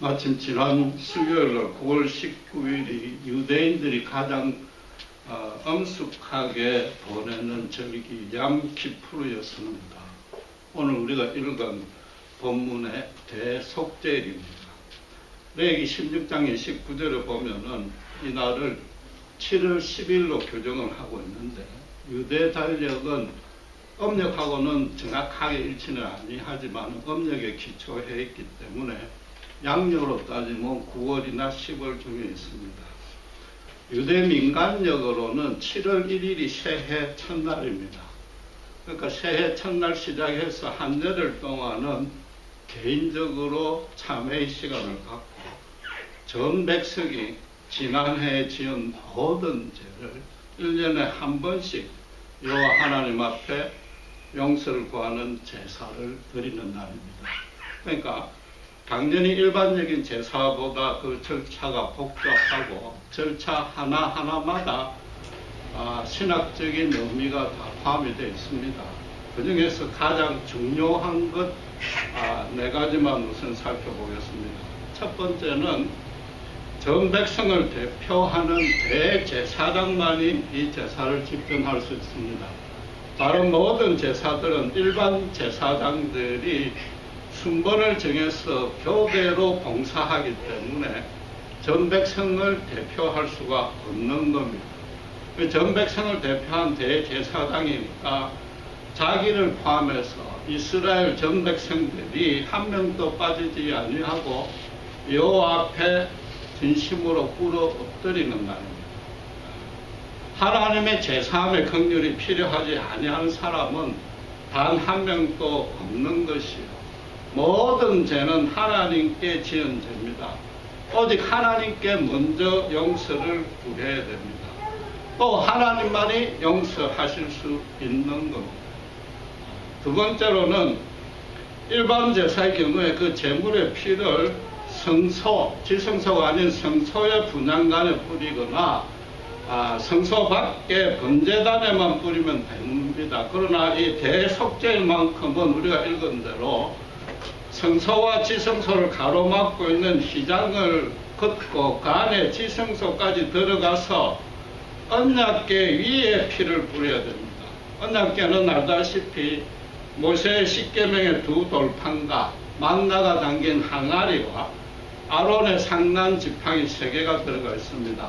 마침 지난 수요일날 9월 19일이 유대인들이 가장 엄숙하게 보내는 절기 얌키푸르였습니다. 오늘 우리가 읽은 본문의 대속죄일입니다. 레위기 16장의 19절에 보면은 이날을 7월 10일로 규정을 하고 있는데, 유대 달력은 음력하고는 정확하게 일치는 아니하지만 음력에 기초해 있기 때문에 양력으로 따지면 9월이나 10월 중에 있습니다. 유대 민간력으로는 7월 1일이 새해 첫날입니다. 그러니까 새해 첫날 시작해서 한 열흘 동안은 개인적으로 참회의 시간을 갖고 전 백성이 지난해에 지은 모든 죄를 1년에 한 번씩 여호와 하나님 앞에 용서를 구하는 제사를 드리는 날입니다. 그러니까 당연히 일반적인 제사보다 그 절차가 복잡하고 절차 하나하나마다 신학적인 의미가 다 포함이 되어 있습니다. 그 중에서 가장 중요한 것 네 가지만 우선 살펴보겠습니다. 첫 번째는 전 백성을 대표하는 대제사장만이 이 제사를 집전할 수 있습니다. 다른 모든 제사들은 일반 제사장들이 순번을 정해서 교대로 봉사하기 때문에 전 백성을 대표할 수가 없는 겁니다. 전 백성을 대표한 대제사장이니까 자기를 포함해서 이스라엘 전 백성들이 한 명도 빠지지 아니하고 여호와 앞에 진심으로 꿇어 엎드리는 날입니다. 하나님의 제사함의 긍휼이 필요하지 아니한 사람은 단 한 명도 없는 것이요, 모든 죄는 하나님께 지은 죄입니다. 오직 하나님께 먼저 용서를 구해야 됩니다. 또 하나님만이 용서하실 수 있는 겁니다. 두 번째로는 일반 제사의 경우에 그 제물의 피를 성소, 지성소가 아닌 성소의 분향관에 뿌리거나 성소 밖에 번제단에만 뿌리면 됩니다. 그러나 이 대속죄일만큼은 우리가 읽은 대로 성소와 지성소를 가로막고 있는 휘장을 걷고 그 안에 지성소까지 들어가서 언약궤 위에 피를 뿌려야 됩니다. 언약궤는 알다시피 모세의 십계명의 두 돌판과 만나가 담긴 항아리와 아론의 상난 지팡이 3개가 들어가 있습니다.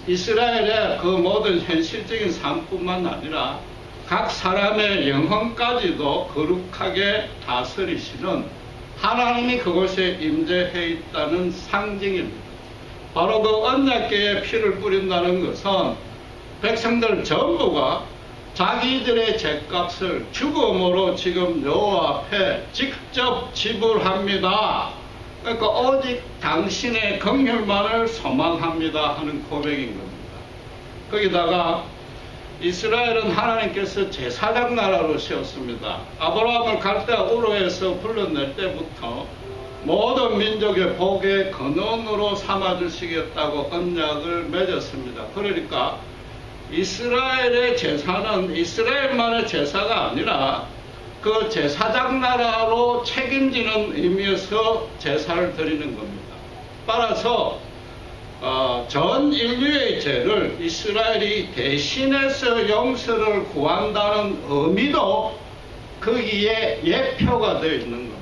이스라엘의 그 모든 현실적인 삶뿐만 아니라 각 사람의 영혼까지도 거룩하게 다스리시는 하나님이 그곳에 임재해 있다는 상징입니다. 바로 그 언약궤에 피를 뿌린다는 것은 백성들 전부가 자기들의 죄값을 죽음으로 지금 여호와 앞에 직접 지불합니다. 그러니까 오직 당신의 긍휼만을 소망합니다 하는 고백인 겁니다. 거기다가 이스라엘은 하나님께서 제사장 나라로 세웠습니다. 아브라함을 갈대아 우르에서 불러낼 때부터 모든 민족의 복의 근원으로 삼아주시겠다고 언약을 맺었습니다. 그러니까 이스라엘의 제사는 이스라엘만의 제사가 아니라 그 제사장 나라로 책임지는 의미에서 제사를 드리는 겁니다. 따라서 전 인류의 죄를 이스라엘이 대신해서 용서를 구한다는 의미도 거기에 예표가 되어 있는 겁니다.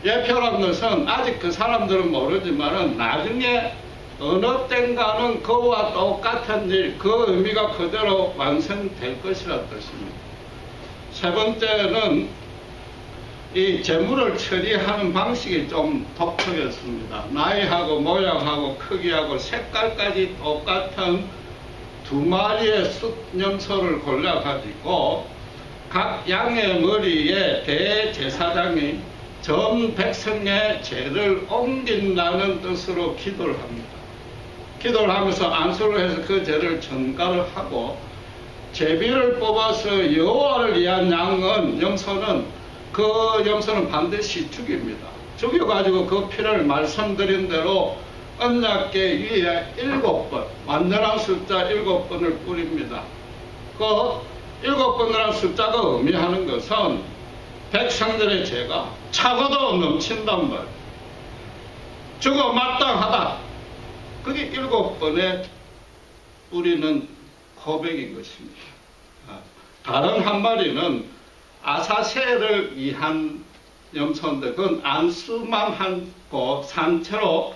예표란 것은 아직 그 사람들은 모르지만 나중에 어느 땐가는 그와 똑같은 일, 그 의미가 그대로 완성될 것이라는 뜻입니다. 세 번째는 이 제물을 처리하는 방식이 좀 독특했습니다. 나이하고 모양하고 크기하고 색깔까지 똑같은 2마리의 숫염소를 골라가지고 각 양의 머리에 대제사장이 전 백성의 죄를 옮긴다는 뜻으로 기도를 합니다. 기도를 하면서 안수를 해서 그 죄를 전가를 하고 제비를 뽑아서 여호와를 위한 양은 염소는 반드시 죽입니다. 죽여가지고 그 피를 말씀드린 대로 언약궤 위에 7번, 완전한 숫자 7번을 뿌립니다. 그 7번이라는 숫자가 의미하는 것은 백성들의 죄가 차고도 넘친단 말이에요. 죽어 마땅하다. 그게 7번의 우리는 고백인 것입니다. 다른 한 마리는 아사셀을 위한 염소인데 그건 안수만 하고 산채로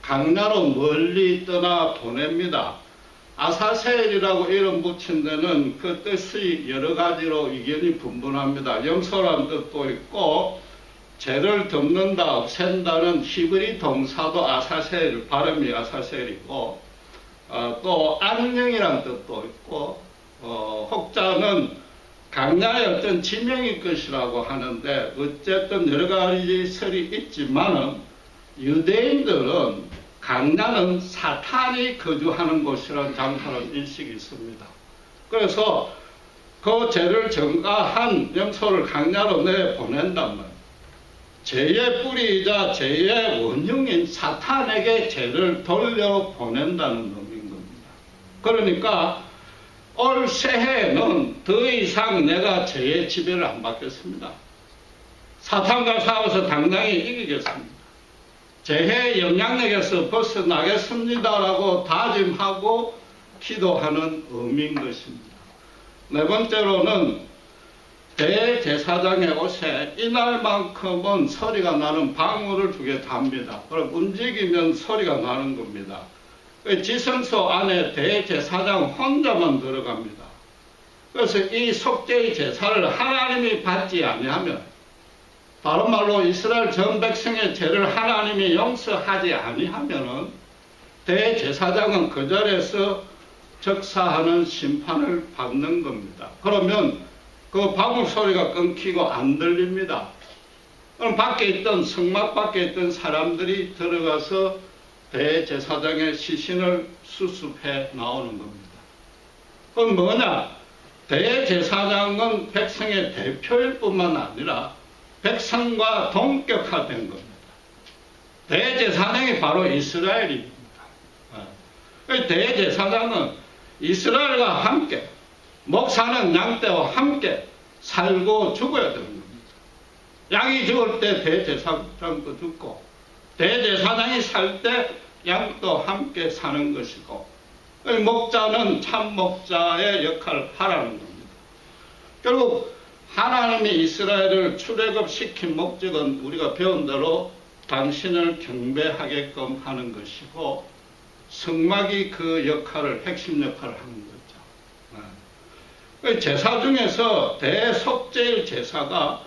강야로 멀리 떠나 보냅니다. 아사셀이라고 이름 붙인 데는 그 뜻이 여러 가지로 의견이 분분합니다. 염소라는 뜻도 있고 죄를 덮는다, 없앤다는 히브리 동사도 아사셀, 발음이 아사셀이고 또 안녕이라는 뜻도 있고 혹자는 강야의 어떤 지명일 것이라고 하는데 어쨌든 여러 가지 설이 있지만은 유대인들은 강야는 사탄이 거주하는 곳이라는 장소라는 인식이 있습니다. 그래서 그 죄를 전가한 염소를 강야로 내보낸다면 죄의 뿌리이자 죄의 원흉인 사탄에게 죄를 돌려보낸다는 의미인 겁니다. 그러니까 올 새해에는 더 이상 내가 죄의 지배를 안 받겠습니다. 사탄과 싸워서 당당히 이기겠습니다. 죄의 영향력에서 벗어나겠습니다라고 다짐하고 기도하는 의미인 것입니다. 네 번째로는 대제사장의 옷에 이날만큼은 소리가 나는 방울을 두게 답니다. 그럼 움직이면 소리가 나는 겁니다. 지성소 안에 대제사장 혼자만 들어갑니다. 그래서 이 속죄의 제사를 하나님이 받지 아니하면, 다른 말로 이스라엘 전 백성의 죄를 하나님이 용서하지 아니하면은 대제사장은 그 자리에서 적사하는 심판을 받는 겁니다. 그러면 그 방울 소리가 끊기고 안 들립니다. 그럼 밖에 있던 성막 밖에 있던 사람들이 들어가서 대제사장의 시신을 수습해 나오는 겁니다. 그럼 뭐냐? 대제사장은 백성의 대표일 뿐만 아니라 백성과 동격화된 겁니다. 대제사장이 바로 이스라엘입니다. 대제사장은 이스라엘과 함께, 목사는 양떼와 함께 살고 죽어야 되는 겁니다. 양이 죽을 때 대제사장도 죽고, 대제사장이 살 때 양도 함께 사는 것이고, 목자는 참 목자의 역할을 하라는 겁니다. 결국 하나님이 이스라엘을 출애굽시킨 목적은 우리가 배운 대로 당신을 경배하게끔 하는 것이고, 성막이 그 역할을, 핵심 역할을 하는 거죠. 제사 중에서 대속죄일 제사가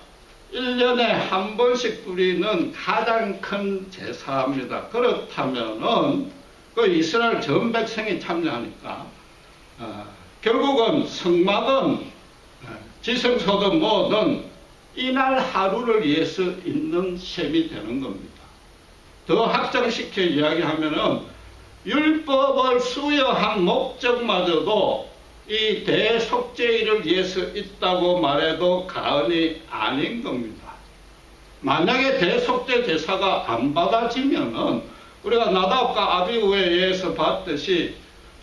1년에 한 번씩 드리는 가장 큰 제사입니다. 그렇다면은 그 이스라엘 전 백성이 참여하니까 결국은 성막은 지성소든 뭐든 이날 하루를 위해서 있는 셈이 되는 겁니다. 더 확장시켜 이야기하면은 율법을 수여한 목적마저도 이 대속죄일을 위해서 있다고 말해도 과언이 아닌 겁니다. 만약에 대속죄 제사가 안 받아지면은 우리가 나답과 아비후에 의해서 봤듯이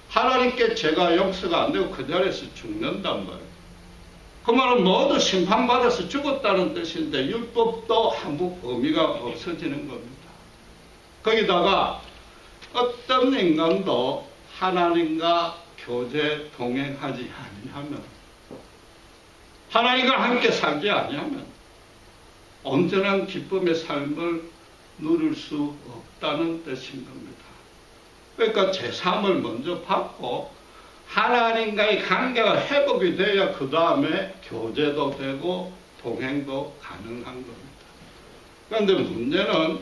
하나님께 죄가 용서가 안 되고 그 자리에서 죽는단 말이에요. 그 말은 모두 심판받아서 죽었다는 뜻인데 율법도 아무 의미가 없어지는 겁니다. 거기다가 어떤 인간도 하나님과 교제 동행하지 아니하면, 하나님과 함께 살지 아니하면 온전한 기쁨의 삶을 누릴 수 없다는 뜻인 겁니다. 그러니까 제사함을 먼저 받고 하나님과의 관계가 회복이 돼야 그 다음에 교제도 되고 동행도 가능한 겁니다. 그런데 문제는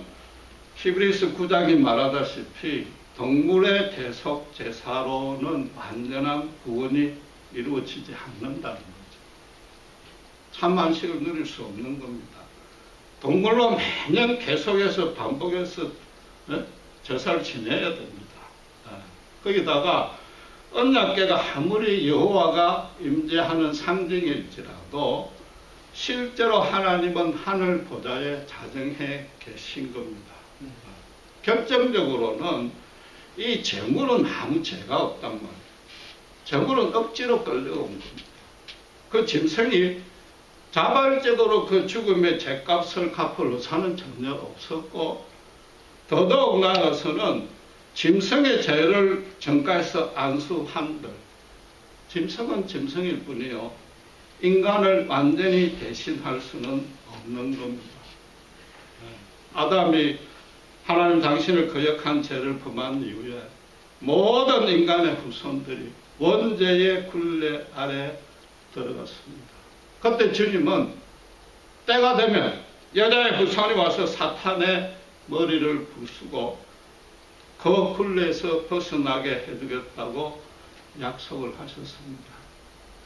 히브리서 9장이 말하다시피 동물의 대속 제사로는 완전한 구원이 이루어지지 않는다는 거죠. 참 안식을 누릴 수 없는 겁니다. 동물로 매년 계속해서 반복해서 제사를 지내야 됩니다. 거기다가 언약궤가 아무리 여호와가 임재하는 상징일지라도 실제로 하나님은 하늘 보좌에 자정해 계신 겁니다. 결정적으로는 이 재물은 아무 죄가 없단 말이에요. 재물은 억지로 끌려온 겁니다. 그 짐승이 자발적으로 그 죽음의 죄값을 갚을 의사는 전혀 없었고, 더더욱 나아가서는 짐승의 죄를 정가에서 안수한들, 짐승은 짐승일 뿐이요 인간을 완전히 대신할 수는 없는 겁니다. 아담이 하나님 당신을 거역한 죄를 범한 이후에 모든 인간의 후손들이 원죄의 굴레 아래 들어갔습니다. 그때 주님은 때가 되면 여자의 후손이 와서 사탄의 머리를 부수고 그 굴레에서 벗어나게 해주겠다고 약속을 하셨습니다.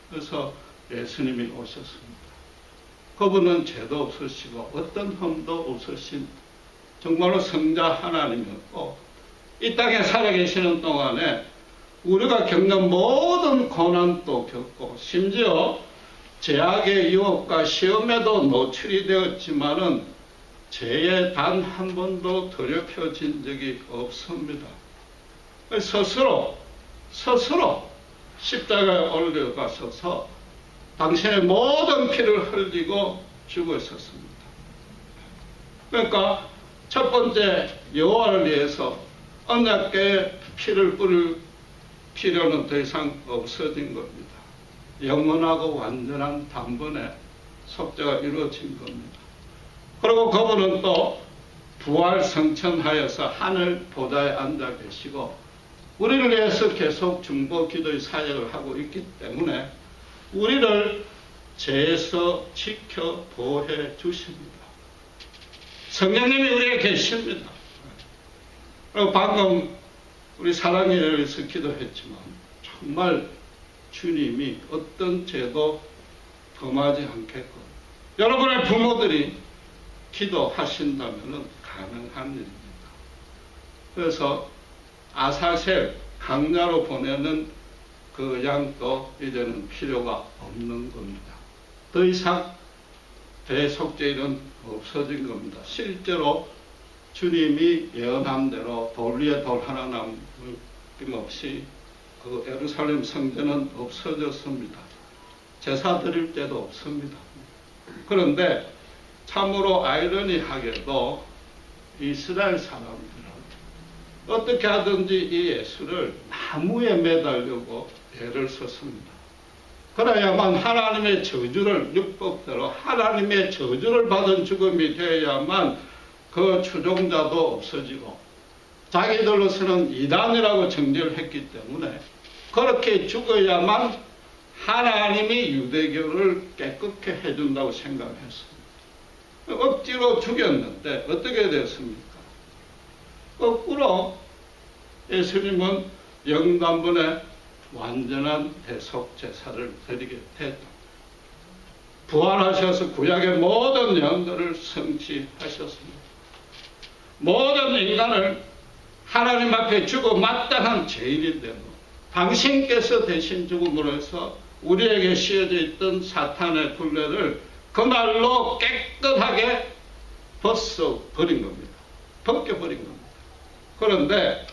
그래서 예수님이 오셨습니다. 그분은 죄도 없으시고 어떤 흠도 없으신 정말로 성자 하나님이었고 이 땅에 살아계시는 동안에 우리가 겪는 모든 고난도 겪고 심지어 죄악의 유혹과 시험에도 노출이 되었지만은 죄에 단 한 번도 더럽혀진 적이 없습니다. 스스로 십자가에 올려가셔서 당신의 모든 피를 흘리고 죽어 있었습니다. 그러니까 첫 번째 여호와를 위해서 언약궤에 피를 뿌릴 필요는 더 이상 없어진 겁니다. 영원하고 완전한 단번에 속죄가 이루어진 겁니다. 그리고 그분은 또 부활 성천하여서 하늘 보좌에 앉아 계시고 우리를 위해서 계속 중보 기도의 사역을 하고 있기 때문에 우리를 죄에서 지켜 보호해 주십니다. 성령님이 우리에 계십니다. 그리고 방금 우리 사랑의 열에서 기도했지만 정말 주님이 어떤 죄도 범하지 않겠고 여러분의 부모들이 기도하신다면 가능한 일입니다. 그래서 아사셀 강야로 보내는 그 양도 이제는 필요가 없는 겁니다. 더 이상 대속죄는 없어진 겁니다. 실제로 주님이 예언한 대로 돌 위에 돌 하나 남김없이 그 예루살렘 성전은 없어졌습니다. 제사 드릴 때도 없습니다. 그런데 참으로 아이러니하게도 이스라엘 사람들은 어떻게 하든지 이 예수를 나무에 매달려고 애를 썼습니다. 그래야만 하나님의 저주를 율법대로 하나님의 저주를 받은 죽음이 되어야만 그 추종자도 없어지고 자기들로서는 이단이라고 정죄를 했기 때문에 그렇게 죽어야만 하나님이 유대교를 깨끗게 해준다고 생각했습니다. 억지로 죽였는데 어떻게 됐습니까? 거꾸로 예수님은 영단번에 완전한 대속 제사를 드리게 됐다. 부활하셔서 구약의 모든 예언들을 성취하셨습니다. 모든 인간을 하나님 앞에 죽어 마땅한 죄인인데도 당신께서 대신 죽음으로 해서 우리에게 씌어져 있던 사탄의 굴레를 그날로 깨끗하게 벗어버린 겁니다. 벗겨버린 겁니다. 그런데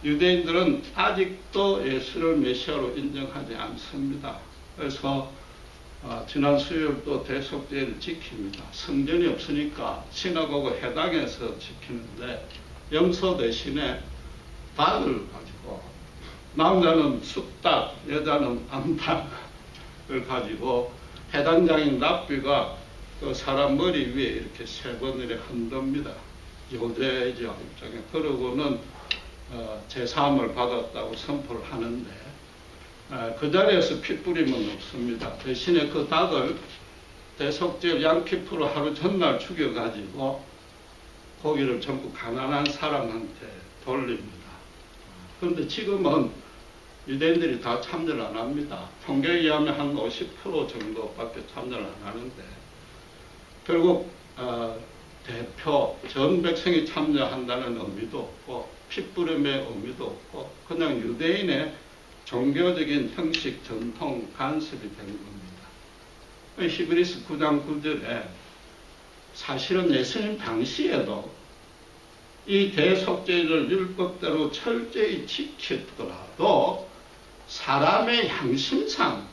유대인들은 아직도 예수를 메시아로 인정하지 않습니다. 그래서 지난 수요일도 대속죄를 지킵니다. 성전이 없으니까 시나고그 해당에서 지키는데 염소 대신에 닭을 가지고 남자는 숫닭, 여자는 암닭을 가지고 해당장인 랍비가 그 사람 머리 위에 이렇게 세 번 이렇게 흔듭니다. 요대죠. 일종의. 그러고는 제사함을 받았다고 선포를 하는데 그 자리에서 피 뿌림은 없습니다. 대신에 그 닭을 대속죄 양키프로 하루 전날 죽여가지고 고기를 전부 가난한 사람한테 돌립니다. 그런데 지금은 유대인들이 다 참여를 안 합니다. 통계에 의하면 한 50% 정도밖에 참여를 안 하는데 결국 대표 전 백성이 참여한다는 의미도 없고 핏부림의 의미도 없고 그냥 유대인의 종교적인 형식, 전통, 간섭이 된 겁니다. 히브리서 9장 9절에 사실은 예수님 당시에도 이 대속죄를 율법대로 철저히 지켰더라도 사람의 양심상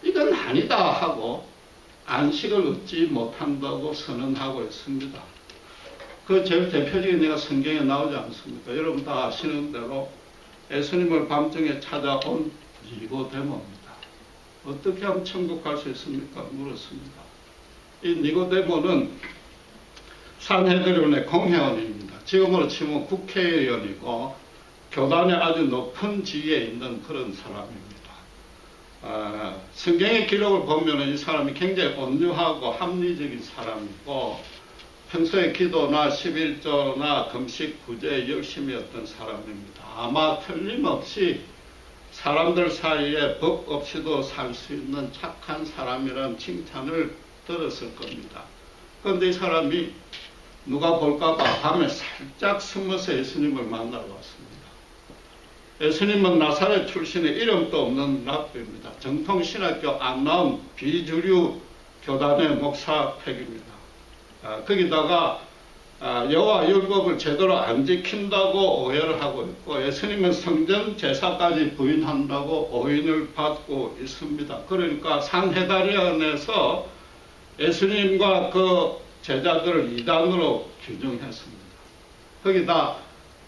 이건 아니다 하고 안식을 얻지 못한다고 선언하고 있습니다. 그 제일 대표적인 예가 성경에 나오지 않습니까? 여러분 다 아시는 대로 예수님을 밤중에 찾아온 니고데모입니다. 어떻게 하면 천국 갈 수 있습니까? 물었습니다. 이 니고데모는 산헤드린의 공회원입니다. 지금으로 치면 국회의원이고 교단의 아주 높은 지위에 있는 그런 사람입니다. 성경의 기록을 보면 이 사람이 굉장히 온유하고 합리적인 사람이고 평소에 기도나 11조나 금식 구제에 열심히 했던 사람입니다. 아마 틀림없이 사람들 사이에 법 없이도 살 수 있는 착한 사람이라는 칭찬을 들었을 겁니다. 그런데 이 사람이 누가 볼까봐 밤에 살짝 숨어서 예수님을 만나러 왔습니다. 예수님은 나사렛 출신의 이름도 없는 랍비입니다. 정통 신학교 안 나온 비주류 교단의 목사팩입니다. 거기다가 여호와 율법을 제대로 안 지킨다고 오해를 하고 있고 예수님은 성전 제사까지 부인한다고 오인을 받고 있습니다. 그러니까 산헤드린에서 예수님과 그 제자들을 이단으로 규정했습니다. 거기다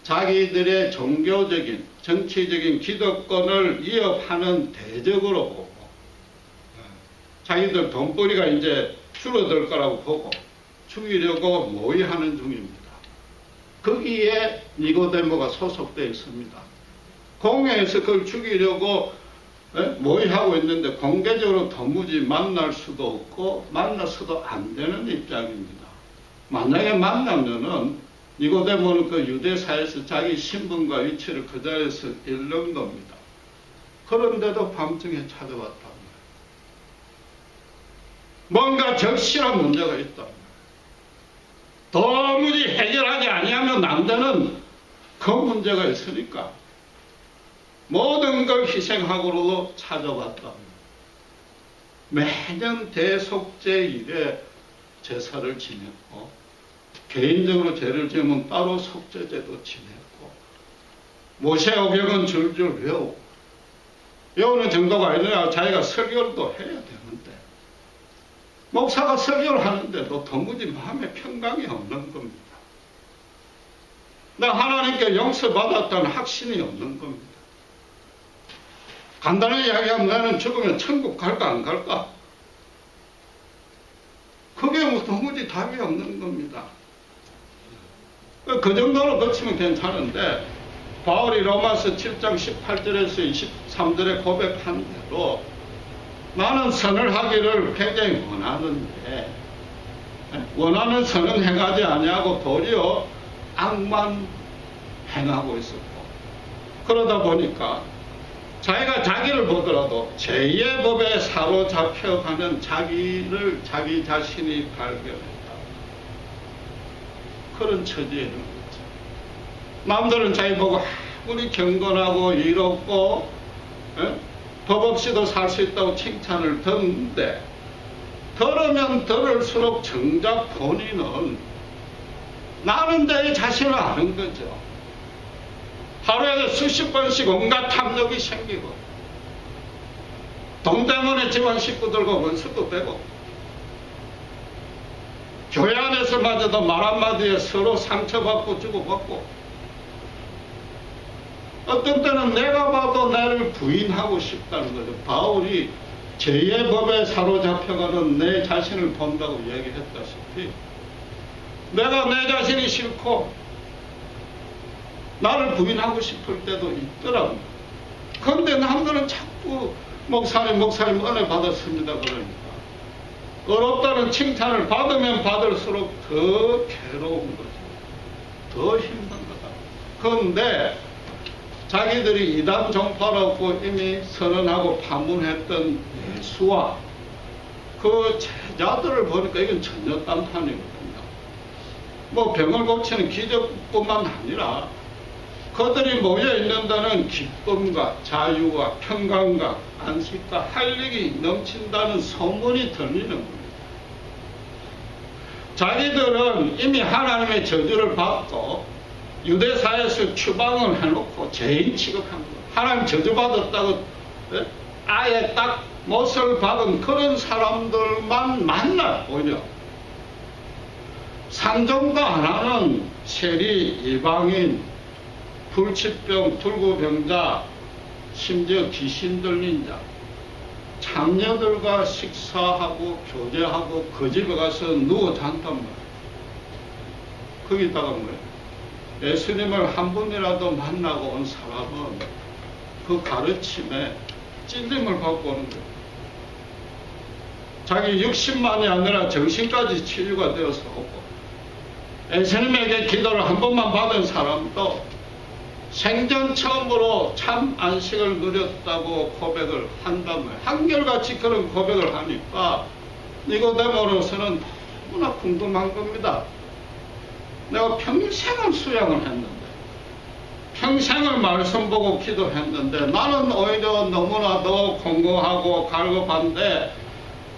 자기들의 종교적인 정치적인 기득권을 위협하는 대적으로 보고 자기들 돈벌이가 이제 줄어들 거라고 보고 죽이려고 모의하는 중입니다. 거기에 니고데모가 소속되어 있습니다. 공회에서 그걸 죽이려고 모의하고 있는데 공개적으로 도무지 만날 수도 없고 만나서도 안 되는 입장입니다. 만약에 만나면은 니고데모는 그 유대사에서 자기 신분과 위치를 그 자리에서 잃는 겁니다. 그런데도 밤중에 찾아왔단 말이에요. 뭔가 절실한 문제가 있다. 도무지 해결하지 아니하면 안 되는 그 문제가 있으니까 모든 걸 희생하고도 찾아왔다. 매년 대속죄일에 제사를 지냈고 개인적으로 죄를 지으면 따로 속죄제도 지냈고 모세오경은 줄줄 외우고 외우는 정도가 아니라 자기가 설교도 해야 되는데 목사가 설교를 하는데도 도무지 마음에 평강이 없는 겁니다. 나 하나님께 용서받았다는 확신이 없는 겁니다. 간단하게 이야기하면 나는 죽으면 천국 갈까 안 갈까? 그게 도무지 답이 없는 겁니다. 그 정도로 거치면 괜찮은데 바울이 로마서 7장 18절에서 23절에 고백한 대로 나는 선을 하기를 굉장히 원하는데 원하는 선은 행하지 아니하고 도리어 악만 행하고 있었고 그러다 보니까 자기가 자기를 보더라도 제2의 법에 사로잡혀가는 자기 자신이 발견했다. 그런 처지에 있는 거죠. 남들은 자기 보고 아무리 경건하고 이롭고 법 없이도 살 수 있다고 칭찬을 듣는데 들으면 들을수록 정작 본인은 나는 내 자신을 아는 거죠. 하루에 수십 번씩 온갖 탐욕이 생기고 돈 때문에 집안 식구들과 원수도 되고 교회 안에서마저도 말 한마디에 서로 상처받고 주고받고 어떤 때는 내가 봐도 나를 부인하고 싶다는 거죠. 바울이 제2의 법에 사로잡혀가는 내 자신을 본다고 얘기했다시피 내가 내 자신이 싫고 나를 부인하고 싶을 때도 있더라고요. 그런데 남들은 자꾸 목사님 은혜 받았습니다 그러니까 어렵다는 칭찬을 받으면 받을수록 더 괴로운 거죠. 더 힘든 거다. 그런데 자기들이 이단 종파라고 이미 선언하고 파문했던 예수와 그 제자들을 보니까 이건 전혀 딴판이거든요. 뭐 병을 고치는 기적뿐만 아니라 그들이 모여있는 데는 기쁨과 자유와 평강과 안식과 활력이 넘친다는 소문이 들리는 겁니다. 자기들은 이미 하나님의 저주를 받고 유대사에서 추방을 해놓고 죄인 취급한 거예요. 하나님 저주받았다고 아예 딱 못을 박은 그런 사람들만 만나요. 오히려 상종도 안 하는 세리, 이방인, 불치병, 불구병자, 심지어 귀신 들린 자, 장녀들과 식사하고 교제하고 그 집에 가서 누워 잔단 말이에요. 거기다가 뭐예요? 예수님을 한 번이라도 만나고 온 사람은 그 가르침에 찔림을 받고 오는 거예요. 자기 육신만이 아니라 정신까지 치유가 되어서 오고, 예수님에게 기도를 한 번만 받은 사람도 생전 처음으로 참 안식을 누렸다고 고백을 한다면, 한결같이 그런 고백을 하니까 니고데모로서는 너무나 궁금한 겁니다. 내가 평생을 수양을 했는데, 평생을 말씀 보고 기도했는데, 나는 오히려 너무나도 공고하고 갈급한데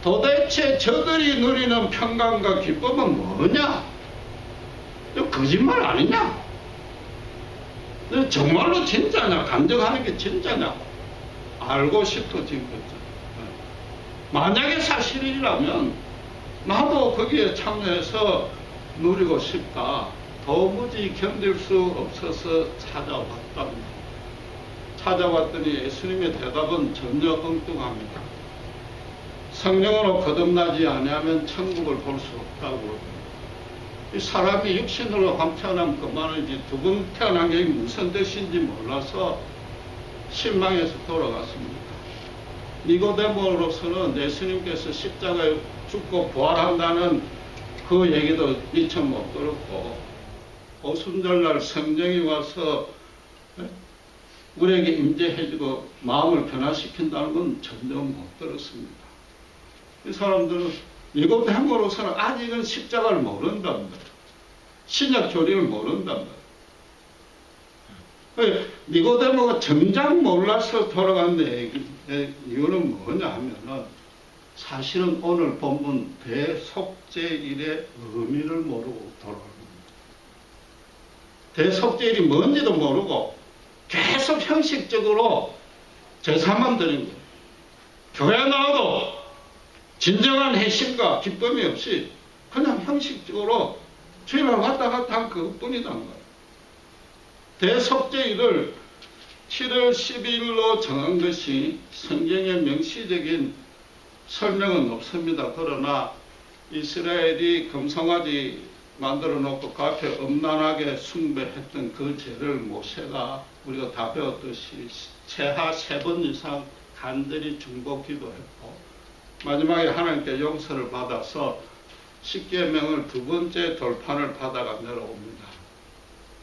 도대체 저들이 누리는 평강과 기쁨은 뭐냐? 이거 거짓말 아니냐? 정말로 진짜냐? 감정하는 게 진짜냐? 알고 싶어진 거죠. 만약에 사실이라면 나도 거기에 참여해서 누리고 싶다. 도무지 견딜 수 없어서 찾아왔답니다. 찾아왔더니 예수님의 대답은 전혀 엉뚱합니다. 성령으로 거듭나지 아니하면 천국을 볼 수 없다고 그러거든요. 이 사람이 육신으로 한 태어나면 그만이지 두 번 태어난 게 무슨 뜻인지 몰라서 실망해서 돌아갔습니다. 니고데모로서는 예수님께서 십자가에 죽고 부활한다는 그 얘기도 미처 못 들었고, 오순절날 성령이 와서 우리에게 임재해주고 마음을 변화시킨다는 건 전혀 못 들었습니다. 이 사람들은 니고데모로서는 아직은 십자가를 모른답니다. 신약 교리를 모른답니다. 니고데모가 정작 몰라서 돌아간 이유는 뭐냐 하면은, 사실은 오늘 본문 대속죄일의 의미를 모르고 돌아갑니다. 대속죄일이 뭔지도 모르고 계속 형식적으로 제사만 드린 거예요. 교회 나와도 진정한 핵심과 기쁨이 없이 그냥 형식적으로 주일날 왔다 갔다 한 그것뿐이란 거예요. 대속죄일을 7월 12일로 정한 것이 성경의 명시적인 설명은 없습니다. 그러나 이스라엘이 금송아지 만들어 놓고 그 앞에 엄란하게 숭배했던 그 죄를 모세가 우리가 다 배웠듯이 최하 3번 이상 간절히 중보 기도했고, 마지막에 하나님께 용서를 받아서 십계명을 2번째 돌판을 받아가 내려옵니다.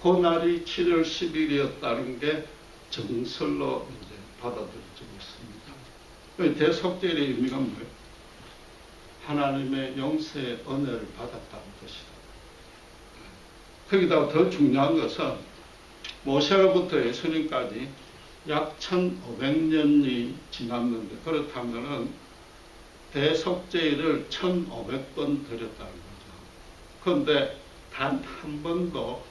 그 날이 7월 10일이었다는 게 정설로 이제 받아들여지고 있습니다. 대속죄의 의미가 뭐예요? 하나님의 용서의 은혜를 받았다는 것이다. 거기다가 더 중요한 것은 모세로부터 예수님까지 약 1500년이 지났는데, 그렇다면은 대속죄일을 1500번 드렸다는 거죠. 그런데 단 한 번도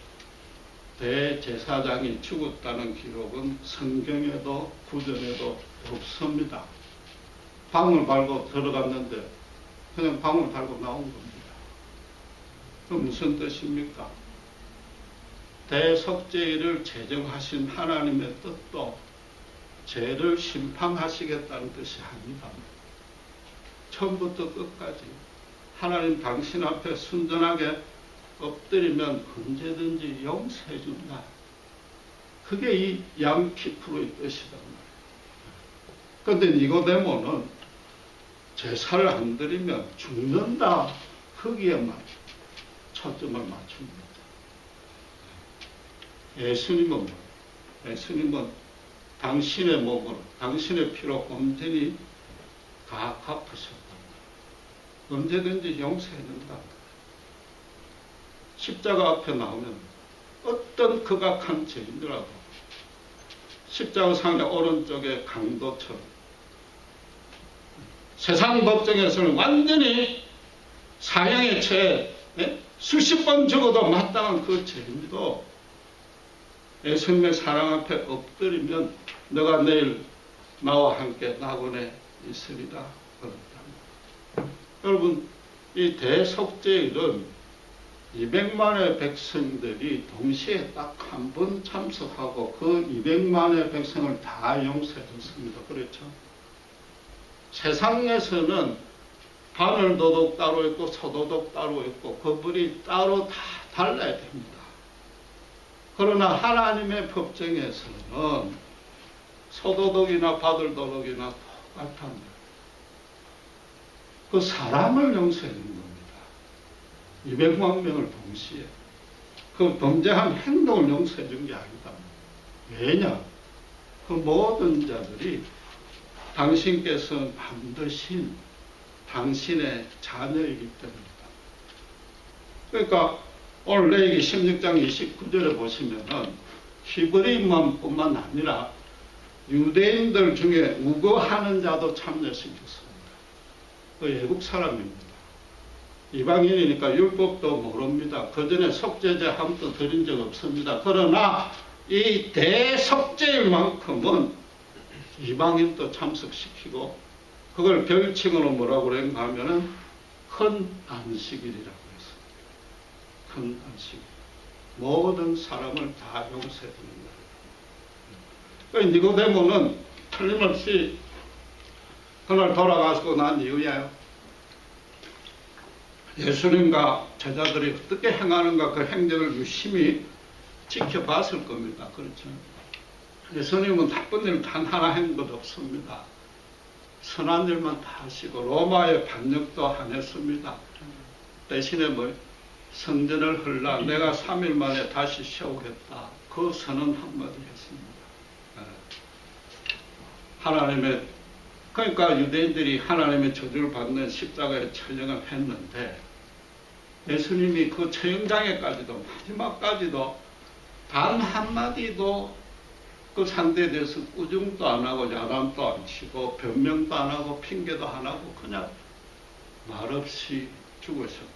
대제사장이 죽었다는 기록은 성경에도 구절에도 없습니다. 방을 밟고 들어갔는데 그냥 방을 밟고 나온 겁니다. 그 무슨 뜻입니까? 대속죄일을 제정하신 하나님의 뜻도 죄를 심판하시겠다는 뜻이 아니다. 처음부터 끝까지 하나님 당신 앞에 순전하게 엎드리면 언제든지 용서해 준다. 그게 이 양키프로의 뜻이란 말이에요. 그런데 니고데모는 제사를 안 드리면 죽는다. 거기에만 초점을 맞춥니다. 예수님은 뭐예요? 예수님은 당신의 몸으로, 당신의 피로 온전히 다 갚으셨다. 언제든지 용서해 준다. 십자가 앞에 나오면 어떤 극악한 죄인들하고 십자가 상의 오른쪽에 강도처럼, 세상 법정에서는 완전히 사형에 처해 수십 번 죽어도 마땅한 그 죄인도 예수님의 사랑 앞에 엎드리면 너가 내일 나와 함께 낙원에 있으리라 그랬다. 여러분, 이 대속죄일은 200만의 백성들이 동시에 딱 한 번 참석하고 그 200만의 백성을 다 용서해 줬습니다. 그렇죠? 세상에서는 바늘도둑 따로 있고 소도둑 따로 있고 그분이 따로 다 달라야 됩니다. 그러나 하나님의 법정에서는 소도둑이나 바늘도둑이나 똑같답니다. 그 사람을 용서해 주는 겁니다. 200만 명을 동시에 그 범죄한 행동을 용서해 준 게 아니다. 왜냐? 그 모든 자들이 당신께서 만드신 당신의 자녀이기 때문이다. 그러니까 오늘 레위기 16장 29절에 보시면은 히브리인만 뿐만 아니라 유대인들 중에 우거하는 자도 참여시켰습니다. 그 외국 사람입니다. 이방인이니까 율법도 모릅니다. 그 전에 속죄제 한 번도 드린 적 없습니다. 그러나 이 대속죄일 만큼은 이방인도 참석시키고 그걸 별칭으로 뭐라고 그랬는가 하면은 큰 안식일이라고 했습니다. 큰 안식일. 모든 사람을 다 용서해 주는 거예요. 니고데모는 틀림없이 그날 돌아가시고 난 이후에 예수님과 제자들이 어떻게 행하는가 그 행적을 유심히 지켜봤을 겁니다. 그렇죠? 예수님은 나쁜 일 단 하나 한 것 없습니다. 선한 일만 다 하시고 로마의 반역도 안 했습니다. 대신에 뭐 성전을 헐라 내가 3일 만에 다시 세우겠다. 그 선언 한마디 했습니다. 하나님의 그러니까 유대인들이 하나님의 저주를 받는 십자가에 처형을 했는데 예수님이 그 처형장에까지도 마지막까지도 단 한마디도 그 상대에 대해서 꾸중도 안 하고 야단도 안 치고 변명도 안 하고 핑계도 안 하고 그냥 말없이 죽으셨단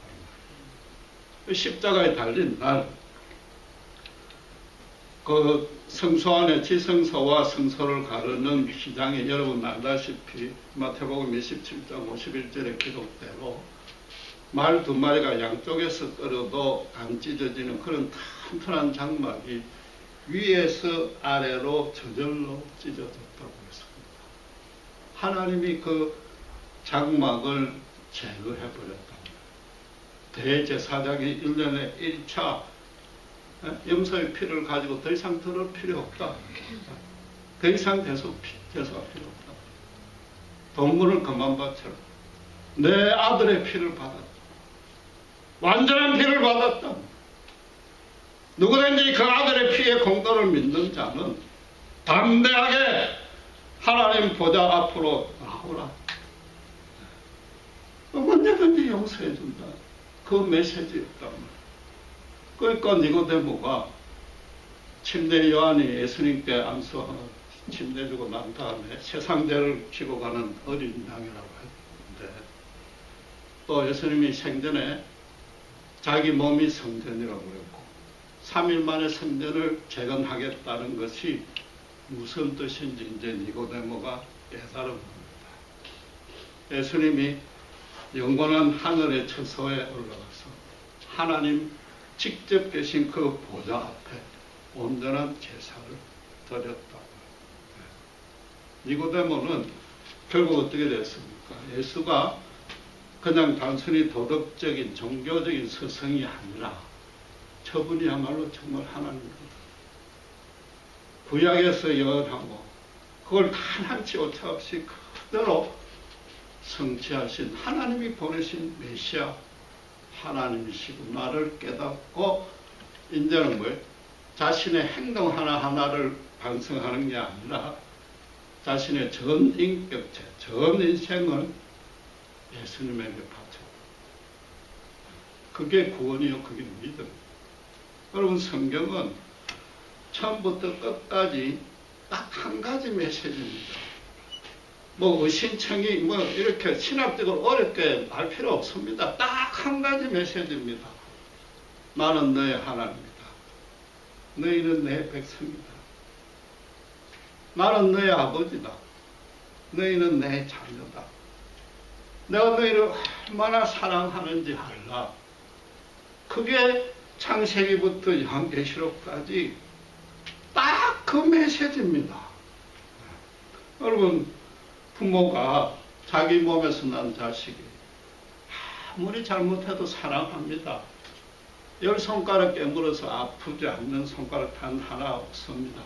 말이에요. 십자가에 달린 날 그 성소 안에 지성소와 성소를 가르는 휘장에 여러분 알다시피 마태복음 27장 51절의 기록대로 말 두 마리가 양쪽에서 끌어도 안 찢어지는 그런 튼튼한 장막이 위에서 아래로 저절로 찢어졌다고 했습니다. 하나님이 그 장막을 제거해버렸답니다. 대제사장이 1년에 1차 염소의 피를 가지고 더 이상 들을 필요 없다. 더 이상 대소가 필요 없다. 동물을 그만 바쳐라. 내 아들의 피를 받았다. 완전한 피를 받았다. 누구든지 그 아들의 피의 공로를 믿는 자는 담대하게 하나님 보좌 앞으로 나오라. 언제든지 용서해 준다. 그 메시지였단 말이에요. 그러니까 니고데모가 침례 요한이 예수님께 안수하는 침례 주고 난 다음에 세상죄를 지고 가는 어린 양이라고 했는데 또 예수님이 생전에 자기 몸이 성전이라고 그랬고 3일 만에 성전을 재건하겠다는 것이 무슨 뜻인지 이제 니고데모가 깨달은 겁니다. 예수님이 영원한 하늘의 처소에 올라가서 하나님 직접 계신 그 보좌 앞에 온전한 제사를 드렸다. 니고데모는 결국 어떻게 됐습니까? 예수가 그냥 단순히 도덕적인 종교적인 스승이 아니라 저분이야말로 정말 하나님입니다. 구약에서 예언하고 그걸 단한치 오차없이 그대로 성취하신 하나님이 보내신 메시아 하나님이시고 나를 깨닫고 이제는 뭐예요? 자신의 행동 하나하나를 반성하는 게 아니라 자신의 전 인격체, 전 인생을 예수님에게 바쳐. 그게 구원이요, 그게 믿음. 여러분 성경은 처음부터 끝까지 딱 한 가지 메시지입니다. 뭐 의신청이 뭐 이렇게 신학적으로 어렵게 할 필요 없습니다. 딱 한 가지 메시지입니다. 나는 너의 하나님이다. 너희는 내 백성이다. 나는 너의 아버지다. 너희는 내 자녀다. 내가 너희를 얼마나 사랑하는지 알라. 그게 창세기부터 요한계시록까지 딱 그 메시지입니다. 여러분, 부모가 자기 몸에서 난 자식이 아무리 잘못해도 사랑합니다. 10손가락 깨물어서 아프지 않는 손가락 단 하나 없습니다.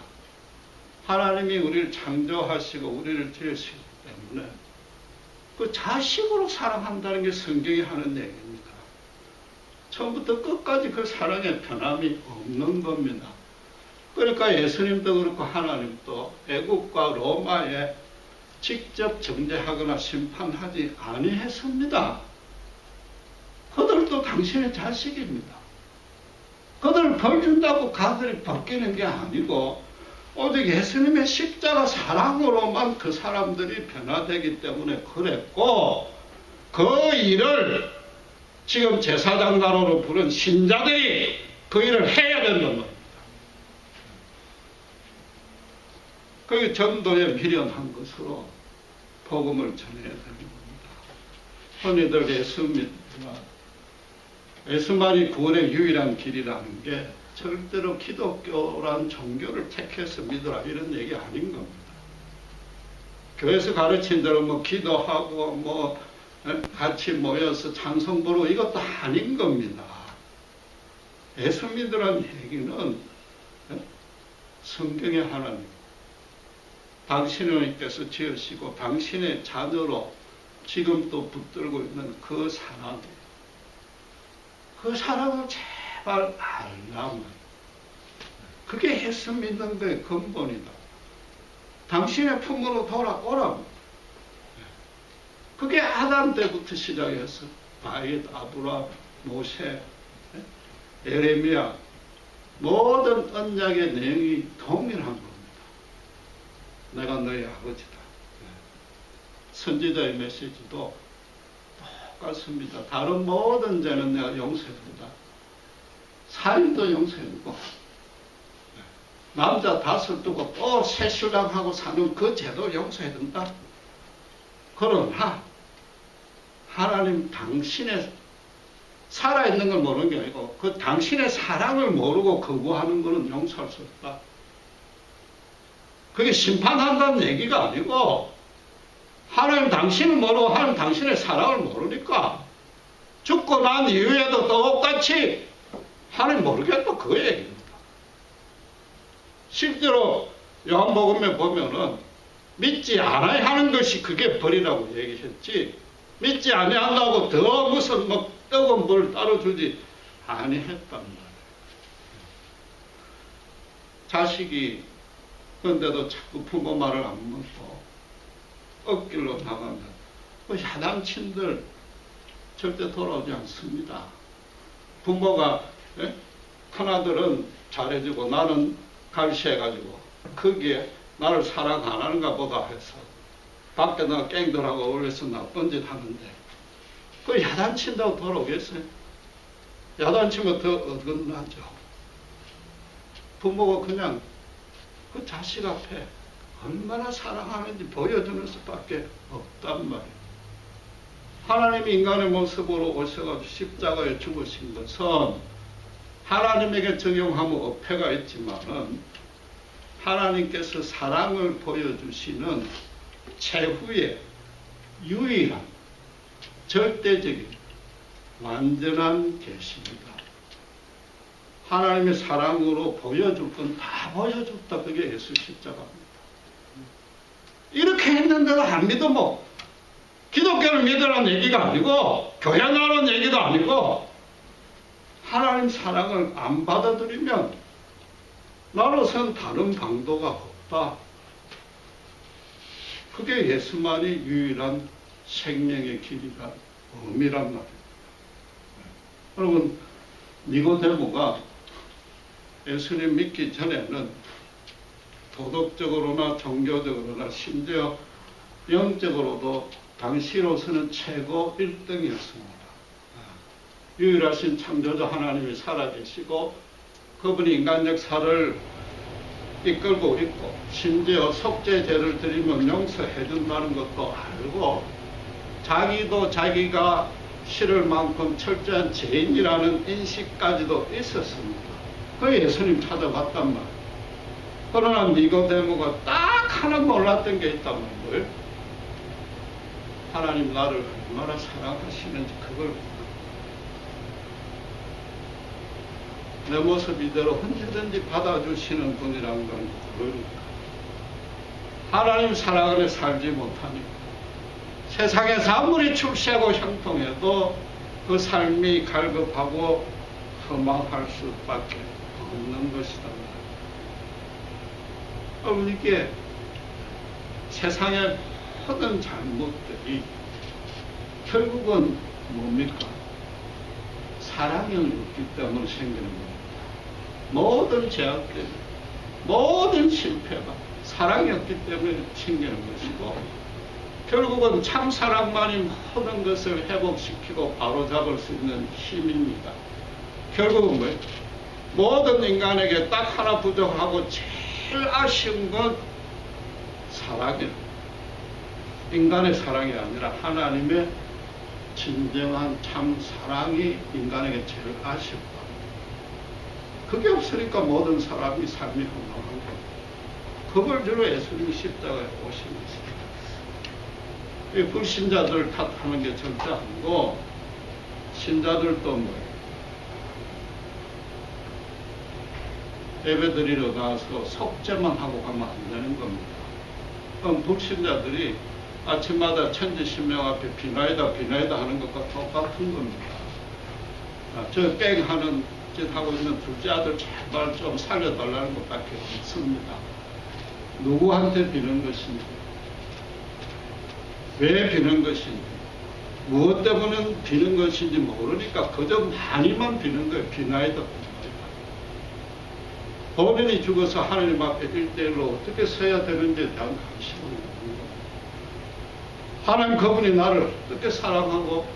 하나님이 우리를 창조하시고 우리를 지으시기 때문에 그 자식으로 사랑한다는 게 성경이 하는 얘기입니다. 처음부터 끝까지 그 사랑의 변함이 없는 겁니다. 그러니까 예수님도 그렇고 하나님도 애국과 로마에 직접 정죄하거나 심판하지 아니했습니다. 그들도 당신의 자식입니다. 그들을 벌 준다고 가들이 바뀌는 게 아니고 오직 예수님의 십자가 사랑으로만 그 사람들이 변화되기 때문에 그랬고, 그 일을 지금 제사장나로로 부른 신자들이 그 일을 해야 된다는 겁니다. 그게 전도에 미련한 것으로 복음을 전해야 되는 겁니다. 흔히들 예수만이 구원의 유일한 길이라는 게 절대로 기독교란 종교를 택해서 믿으라 이런 얘기 아닌 겁니다. 교회에서 가르친 대로 뭐 기도하고 뭐 같이 모여서 찬송 부르고 이것도 아닌 겁니다. 예수 믿으라는 얘기는 성경의 하나님, 당신께서 지으시고 당신의 자녀로 지금 또 붙들고 있는 그 사랑, 그 사랑을 제발 알라면 그게 예수 믿는 거의 근본이다. 당신의 품으로 돌아오라고. 그게 아담 때부터 시작해서 다윗, 아브라함, 모세, 에레미야 모든 언약의 내용이 동일한 겁니다. 내가 너희 아버지다. 선지자의 메시지도 똑같습니다. 다른 모든 죄는 내가 용서해준다. 살인도 용서해주고 남자 5 두고 또 새 신랑하고 사는 그 죄도 용서해준다. 그러나 하나님 당신의 살아있는 걸 모르는 게 아니고 그 당신의 사랑을 모르고 거부하는 것은 용서할 수 없다. 그게 심판한다는 얘기가 아니고 하나님 당신을 모르고 하나님 당신의 사랑을 모르니까 죽고 난 이후에도 똑같이 하나님 모르겠다 그 얘기입니다. 실제로 요한복음에 보면은 믿지 않아야 하는 것이 그게 벌이라고 얘기했지 믿지 아니한다고 더 무슨 뭐 뜨거운 물 따라주지 아니했단 말이에요. 자식이 그런데도 자꾸 부모 말을 안 듣고 억길로 나가면 그 야단친들 절대 돌아오지 않습니다. 부모가 큰아들은 잘해주고 나는 갈시해가지고 거기에 나를 사랑 안 하는가 보다 해서 밖에 나가 깽들하고 어울려서 나쁜 짓 하는데 그 야단친다고 돌아오겠어요? 야단치면 더 어긋나죠. 부모가 그냥 그 자식 앞에 얼마나 사랑하는지 보여주는 수밖에 없단 말이에요. 하나님이 인간의 모습으로 오셔가지고 십자가에 죽으신 것은 하나님에게 적용하면 어폐가 있지만은 하나님께서 사랑을 보여주시는 최후의 유일한 절대적인 완전한 계시입니다. 하나님의 사랑으로 보여줄 건 다 보여줬다. 그게 예수 십자가입니다. 이렇게 했는데도 안 믿으면 기독교를 믿으라는 얘기가 아니고 교회 나라는 얘기도 아니고 하나님 사랑을 안 받아들이면 나로서는 다른 방도가 없다. 그게 예수만이 유일한 생명의 길이란 의미란 말입니다. 여러분, 니고데모가 예수님 믿기 전에는 도덕적으로나 종교적으로나 심지어 영적으로도 당시로서는 최고 1등이었습니다. 유일하신 창조주 하나님이 살아계시고 그분이 인간적 살을 이끌고 있고 심지어 속죄제를 드리면 용서해 준다는 것도 알고 자기도 자기가 실을 만큼 철저한 죄인이라는 인식까지도 있었습니다. 그 예수님 찾아봤단 말이에요. 그러나 니고데모가 딱 하나 몰랐던 게 있단 말이에요. 하나님 나를 얼마나 사랑하시는지 그걸 내 모습 이대로 언제든지 받아주시는 분이라는 걸 모르니까. 하나님 사랑 안에 살지 못하니까. 세상에서 아무리 출세하고 형통해도 그 삶이 갈급하고 허망할 수밖에 없는 것이다. 여러분, 이게 세상의 모든 잘못들이 결국은 뭡니까? 사랑이 없기 때문에 생기는 겁니다. 모든 제약들, 모든 실패가 사랑이 없기 때문에 생기는 것이고, 결국은 참 사랑만이 모든 것을 회복시키고 바로잡을 수 있는 힘입니다. 결국은 뭐예요? 모든 인간에게 딱 하나 부족하고 제일 아쉬운 건 사랑이에요. 인간의 사랑이 아니라 하나님의 진정한 참 사랑이 인간에게 제일 아쉽다. 그게 없으니까 모든 사람이 삶이 허망한 거예요. 그걸 주로 예수님이 십자가에 오신 것입니다. 이 불신자들 탓하는 게 절대 아니고, 신자들도 뭐예요? 예배드리러 가서 속죄만 하고 가면 안 되는 겁니다. 그럼 불신자들이 아침마다 천지신명 앞에 비나이다 하는 것과 똑같은 겁니다. 저 뺑하는 짓 하고 있는 둘째 아들 제발 좀 살려달라는 것밖에 없습니다. 누구한테 비는 것인지, 왜 비는 것인지, 무엇 때문에 비는 것인지 모르니까 그저 많이만 비는 거예요. 비나이다. 본인이 죽어서 하나님 앞에 1대1로 어떻게 서야 되는지에 대한 관심은 없는 겁니다. 하나님 그분이 나를 어떻게 사랑하고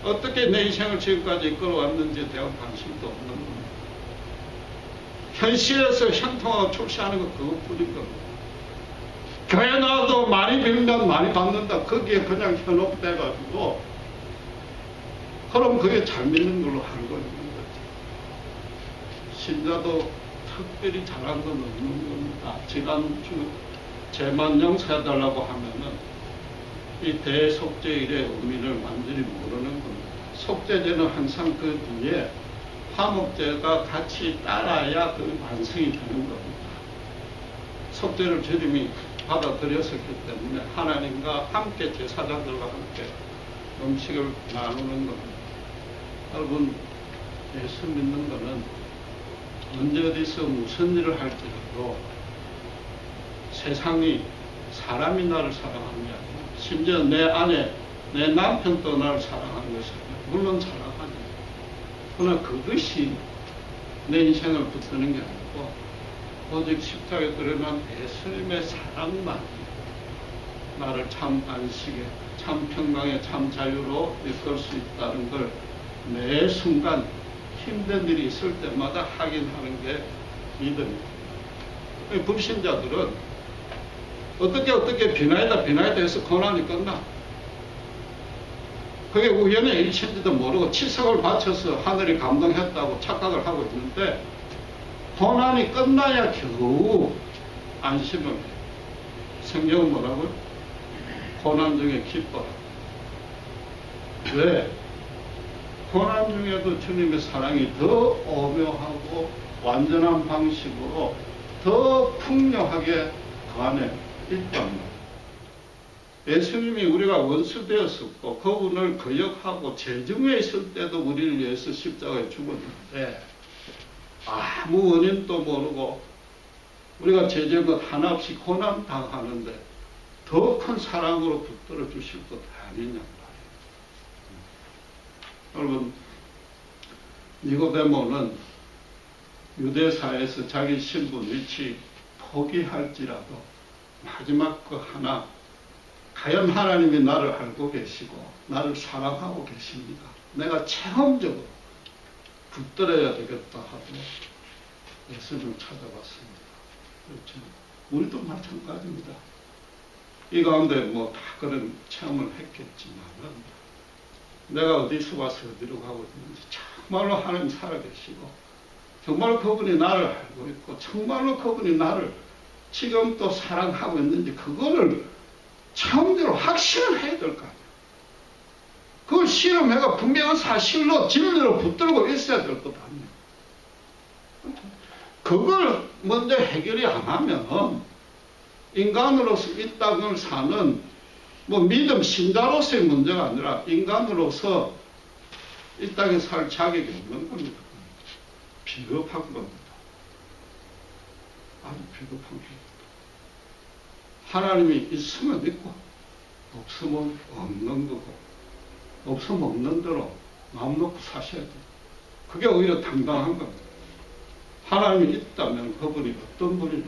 어떻게 내 인생을 지금까지 이끌어왔는지에 대한 관심도 없는 겁니다. 현실에서 형통하고 출세하는 것 그것뿐인 겁니다. 교회 나와도 많이 빌면 많이 받는다. 거기에 그냥 현혹돼가지고 그럼 그게 잘 믿는 걸로 알고 있는 거죠. 신자도 특별히 잘한 건 없는 겁니다. 지난주 제만영사 해달라고 하면은 이 대속죄일의 의미를 완전히 모르는 겁니다. 속죄제는 항상 그 뒤에 화목제가 같이 따라야 그 완성이 되는 겁니다. 속죄를 주님이 받아들였었기 때문에 하나님과 함께 제사장들과 함께 음식을 나누는 겁니다. 여러분, 예수 믿는 거는 언제 어디서 무슨 일을 할지라도 세상이 사람이 나를 사랑하는 게 아니라 심지어 내 아내, 내 남편도 나를 사랑하는 것이 아니라 물론 사랑하죠. 그러나 그것이 내 인생을 붙드는 게 아니고 오직 십자가에 드러난 예수님의 사랑만 나를 참 안식에, 참 평강에, 참 자유로 이끌 수 있다는 걸 매 순간 힘든 일이 있을 때마다 확인하는 게 믿음입니다. 불신자들은 어떻게 비나이다 해서 고난이 끝나. 그게 우연의 일치인지도 모르고 치석을 바쳐서 하늘이 감동했다고 착각을 하고 있는데 고난이 끝나야 겨우 안심을 해요. 성경은 뭐라고요? 고난 중에 기뻐라. 왜? 고난 중에도 주님의 사랑이 더 오묘하고 완전한 방식으로 더 풍요하게 그 안에 있단 말이에요. 예수님이 우리가 원수 되었었고 그분을 거역하고 재중에 있을 때도 우리를 위해서 십자가에 죽었는데 아무 원인도 모르고 우리가 죄지은 것 하나 없이 고난 당하는데 더 큰 사랑으로 붙들어 주실 것 아니냐 말이에요. 여러분, 니고데모는 유대사에서 자기 신분 위치 포기할지라도 마지막 그 하나, 과연 하나님이 나를 알고 계시고 나를 사랑하고 계십니다. 내가 체험적으로 붙들어야 되겠다 하고 예수님을 찾아봤습니다. 그렇죠. 우리도 마찬가지입니다. 이 가운데 뭐 다 그런 체험을 했겠지만은 내가 어디서 와서 어디로 가고 있는지 정말로 하나님 살아계시고 정말 그분이 나를 알고 있고 정말로 그분이 나를 지금 또 사랑하고 있는지 그거를 처음대로 확신을 해야 될 거 아니에요. 그걸 실험해가 분명한 사실로 진리로 붙들고 있어야 될 것 아니에요. 그걸 먼저 해결이 안 하면 인간으로서 이 땅을 사는 뭐 믿음 신자로서의 문제가 아니라 인간으로서 이 땅에 살 자격이 없는 겁니다. 비겁한 겁니다. 아주 비겁한 겁니다. 하나님이 있으면 있고 없으면 없는 거고 없으면 없는 대로 마음 놓고 사셔야 돼요. 그게 오히려 당당한 겁니다. 하나님이 있다면 그분이 어떤 분이냐?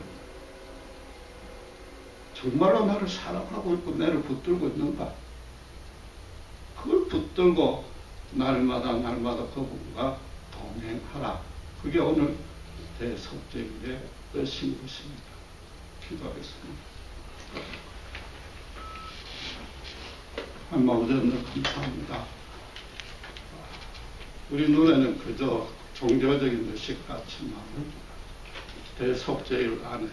정말로 나를 사랑하고 있고 나를 붙들고 있는가? 그걸 붙들고 날마다 그분과 동행하라. 그게 오늘 대속죄의 뜻인 것입니다. 기도하겠습니다. 하나님 아버지 감사합니다. 우리 눈에는 그저 종교적인 의식 같지만 대속죄일 안에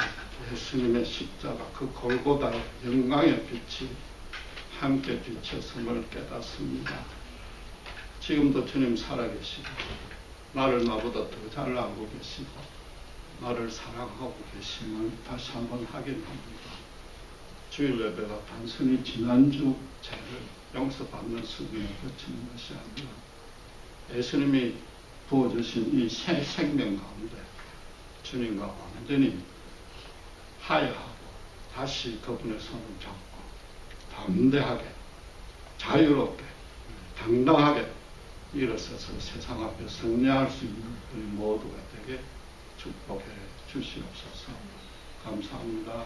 예수님의 십자가 그 골고다 영광의 빛이 함께 비쳤음을 깨닫습니다. 지금도 주님 살아계시고 나를 나보다 더 잘 알고 계시고 나를 사랑하고 계심을 다시 한번 확인합니다. 주일 예배가 단순히 지난주 죄를 용서받는 수준에 그치는 것이 아니라 예수님이 부어주신 이 새 생명 가운데 주님과 완전히 화해하고 다시 그분의 손을 잡고 담대하게 자유롭게 당당하게 일어서서 세상 앞에 승리할 수 있는 우리 모두가 되게 축복해 주시옵소서. 감사합니다.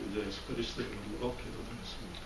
우리 예수 그리스도의 이름으로 기도드렸습니다.